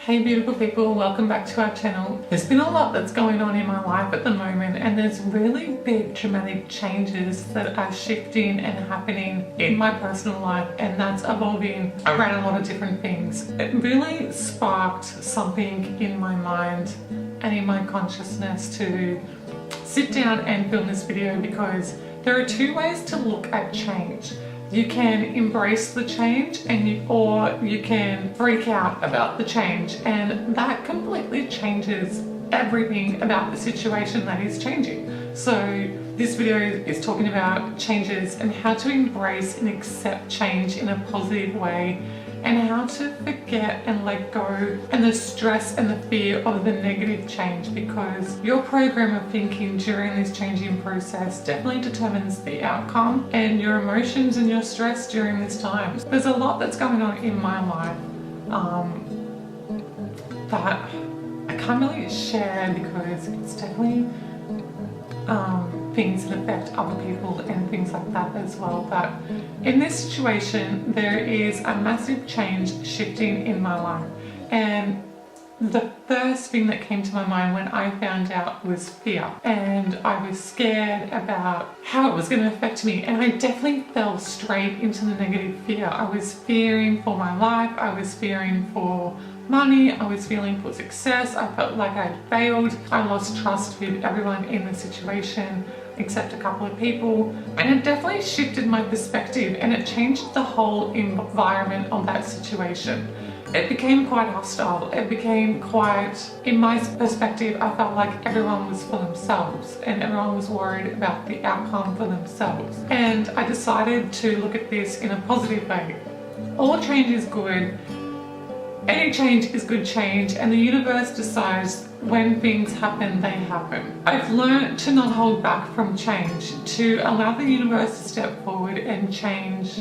Hey beautiful people, welcome back to our channel. There's been a lot that's going on in my life at the moment, and there's really big dramatic changes that are shifting and happening in my personal life, and that's evolving around a lot of different things. It really sparked something in my mind and in my consciousness to sit down and film this video, because there are two ways to look at change. You can embrace the change or you can freak out about the change, and that completely changes everything about the situation that is changing. So this video is talking about changes and how to embrace and accept change in a positive way, and how to forget and let go and the stress and the fear of the negative change, because your program of thinking during this changing process definitely determines the outcome and your emotions and your stress during this time. There's a lot that's going on in my life that I can't really share, because it's definitely things that affect other people and things like that as well. But in this situation, there is a massive change shifting in my life, and the first thing that came to my mind when I found out was fear, and I was scared about how it was going to affect me, and I definitely fell straight into the negative fear. I was fearing for my life, I was fearing for money, I was feeling for success, I felt like I'd failed, I lost trust with everyone in the situation except a couple of people, and it definitely shifted my perspective and it changed the whole environment of that situation. It became quite hostile, it became quite, in my perspective, I felt like everyone was for themselves and everyone was worried about the outcome for themselves. And I decided to look at this in a positive way. All change is good. Any change is good change, and the universe decides when things happen, they happen. I've learned to not hold back from change, to allow the universe to step forward and change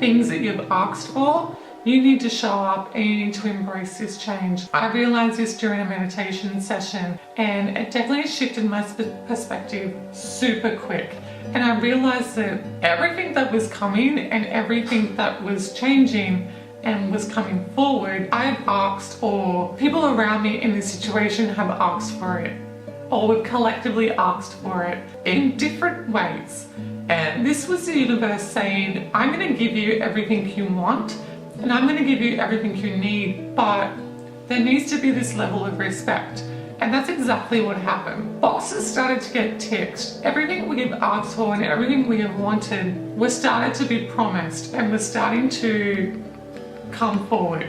things that you've asked for. You need to show up and you need to embrace this change. I realized this during a meditation session, and it definitely shifted my perspective super quick. And I realized that everything that was coming and everything that was changing and was coming forward, I've asked, or people around me in this situation have asked for it, or we've collectively asked for it in different ways. And this was the universe saying, I'm going to give you everything you want, and I'm going to give you everything you need, but there needs to be this level of respect. And that's exactly what happened. Boxes started to get ticked. Everything we have asked for and everything we have wanted was started to be promised and was starting to come forward.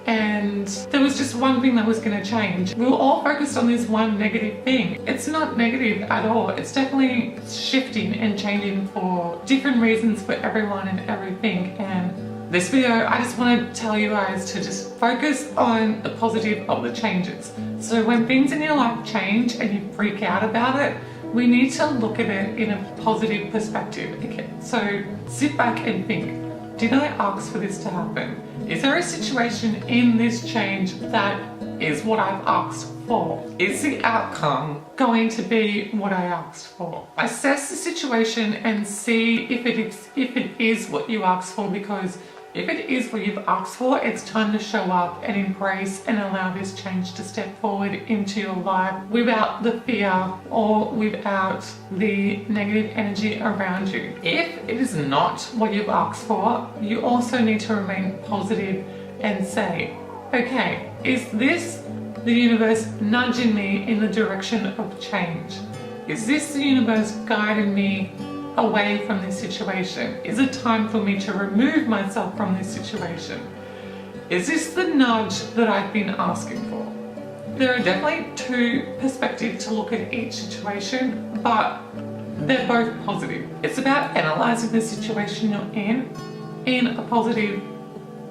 And there was just one thing that was going to change. We were all focused on this one negative thing. It's not negative at all. It's definitely shifting and changing for different reasons for everyone and everything. And this video, I just want to tell you guys to just focus on the positive of the changes. So when things in your life change and you freak out about it, we need to look at it in a positive perspective. Okay, so sit back and think, did I ask for this to happen? Is there a situation in this change that is what I've asked for? Is the outcome going to be what I asked for? Assess the situation and see if it is what you asked for, because if it is what you've asked for, it's time to show up and embrace and allow this change to step forward into your life without the fear or without the negative energy around you. If it is not what you've asked for, you also need to remain positive and say, okay, is this the universe nudging me in the direction of change? Is this the universe guiding me away from this situation? Is it time for me to remove myself from this situation? Is this the nudge that I've been asking for? There are definitely two perspectives to look at each situation, but they're both positive. It's about analyzing the situation you're in a positive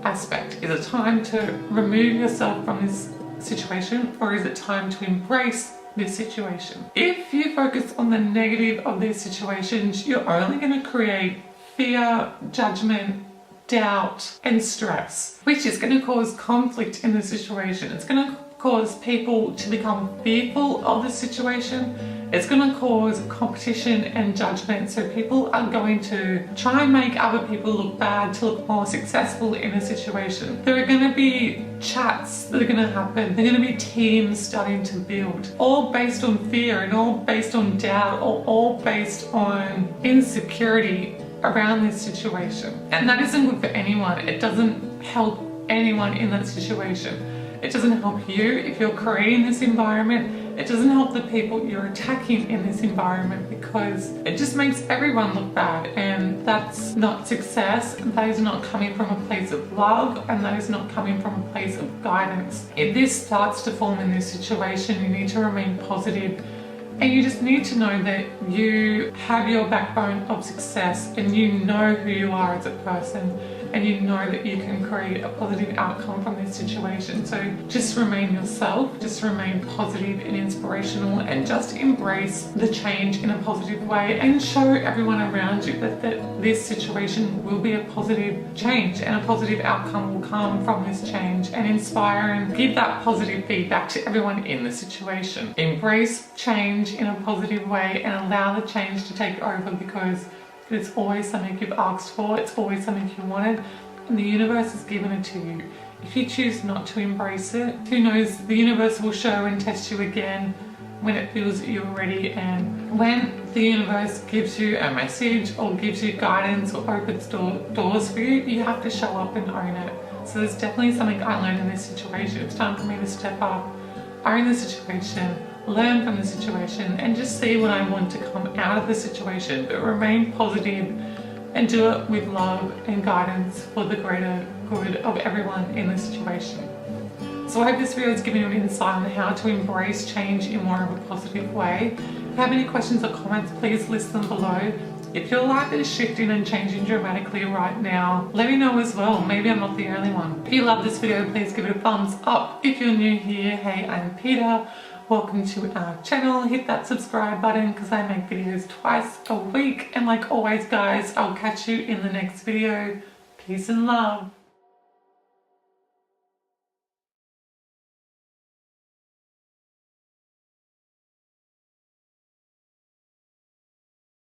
aspect. Is it time to remove yourself from this situation, or is it time to embrace this situation? If you focus on the negative of these situations, you're only going to create fear, judgment, doubt, and stress, which is going to cause conflict in the situation. It's going to cause people to become fearful of the situation, It's going to cause competition and judgment. So people are going to try and make other people look bad to look more successful in a situation. There are going to be chats that are going to happen. There are going to be teams starting to build, all based on fear and all based on doubt, or all based on insecurity around this situation. And that isn't good for anyone. It doesn't help anyone in that situation. It doesn't help you if you're creating this environment. It doesn't help the people you're attacking in this environment, because it just makes everyone look bad, and that's not success. That is not coming from a place of love, and that is not coming from a place of guidance. If this starts to form in this situation, you need to remain positive, and you just need to know that you have your backbone of success, and you know who you are as a person, and you know that you can create a positive outcome from this situation. So just remain yourself, just remain positive and inspirational, and just embrace the change in a positive way, and show everyone around you that this situation will be a positive change, and a positive outcome will come from this change, and inspire and give that positive feedback to everyone in the situation. Embrace change in a positive way and allow the change to take over, because it's always something you've asked for, it's always something you wanted, and the universe has given it to you. If you choose not to embrace it, who knows, the universe will show and test you again when it feels that you're ready. And when the universe gives you a message or gives you guidance or opens doors for you, you have to show up and own it. So there's definitely something I learned in this situation. It's time for me to step up, own the situation, learn from the situation, and just see what I want to come out of the situation, but remain positive and do it with love and guidance for the greater good of everyone in the situation. So I hope this video has given you an insight on how to embrace change in more of a positive way. If you have any questions or comments, please list them below. If your life is shifting and changing dramatically right now, let me know as well. Maybe I'm not the only one. If you love this video, please give it a thumbs up. If you're new here, hey, I'm Peter. Welcome to our channel. Hit that subscribe button, because I make videos twice a week. And like always, guys, I'll catch you in the next video. Peace and love.